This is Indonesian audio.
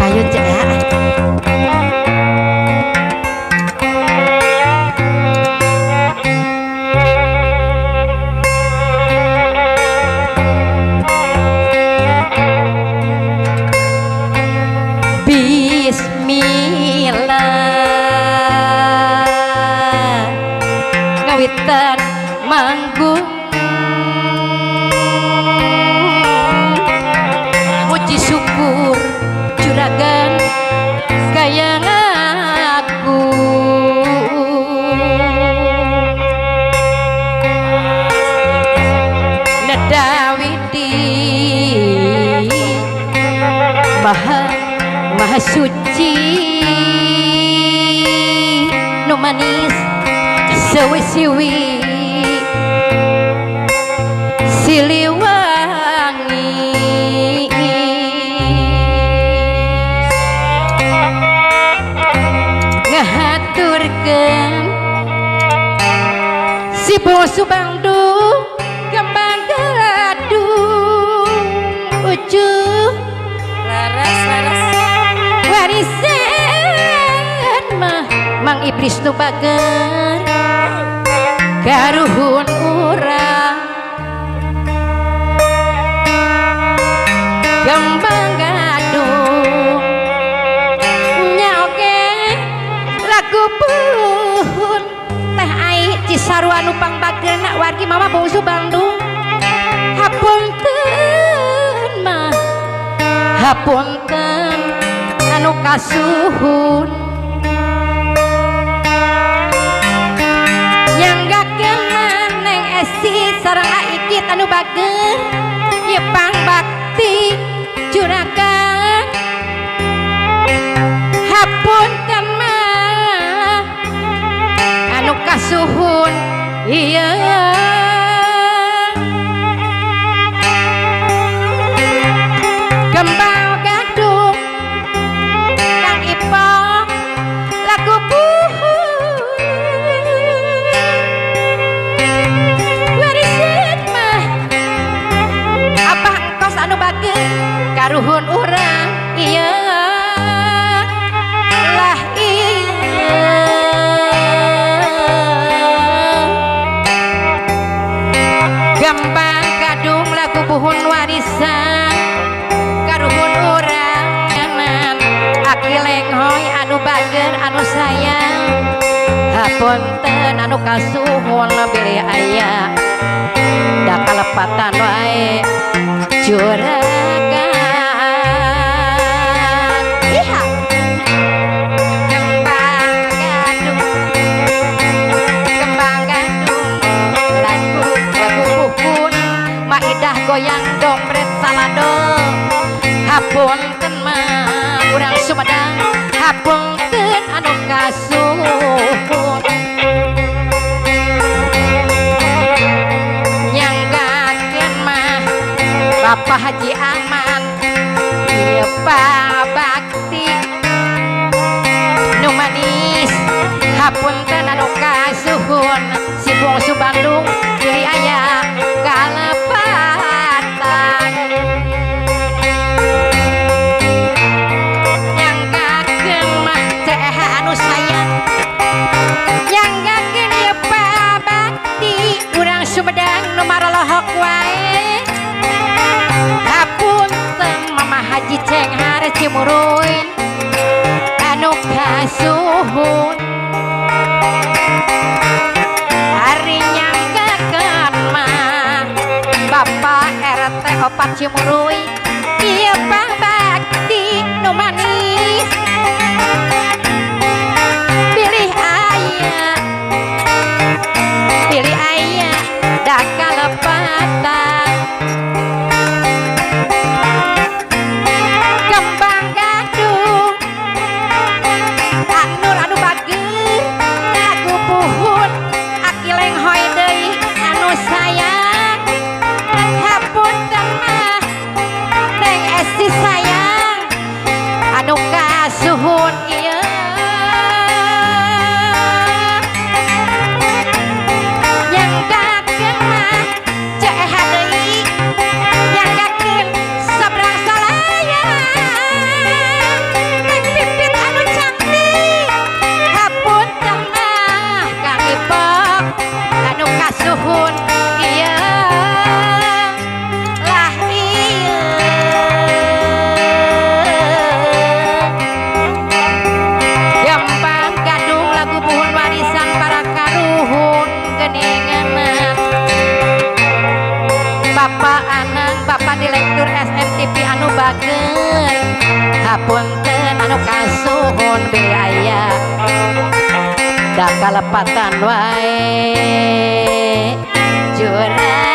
Payu cek ya. Bismillah ngawitan manggung puji syukur juragan kayang aku nedawidi maha suci nu manis sewi-sewi siliwangi ngahaturkeun si bosu Bandung kembang gadung ucuh laras warisan mah Mang Iblis nu bager karuhun urang kembang gadung nyaoge lagu pun teh ai Cisarua nu pangbageurna wargi mama bungsu Bandung hapunten mah hapunten anu kasuhun nyanggakeun neng Esi sareng Aikit anu bageur ieu pangbakti juragan hapunten mah anu kasuhun ieu kembang gadung Kang Ipong lagu puhun warisan mah abah engkos anu bageun karuhun urang ieu lah ieu kembang gadung lagu puhun warisan karuhun urang nyaman aki lenghoy anu bager anu sayang hapunten anu kasuhun bilih aya da kalepatan wae juragan iha kembang gadung lagu puhun maidah goyang dompret salado hapunten mah urang Sumedang hapunten anu kasuhun nyanggakeun mah Bapak Haji Aman ieu pabakti nu manis hapunten anu kasuhun si bungsu Bandung pilih aya kalepatan nyanggakeun mah teh anu sayang nyanggakeun ieu pabakti urang Sumedang nu marolohok wae hapunten Mama Haji Cenghar Cimuruy anu kasuhun hari nyanggakeun mah Bapak RT 4 Cimuruy ieu pabakti nu manis pilih aya da kalepatan kembang gadung Nur anu bager lagu puhun aki lenghoy deui anu sayang hapunten mah anu kasuhun biaya da kalepatan wae jurang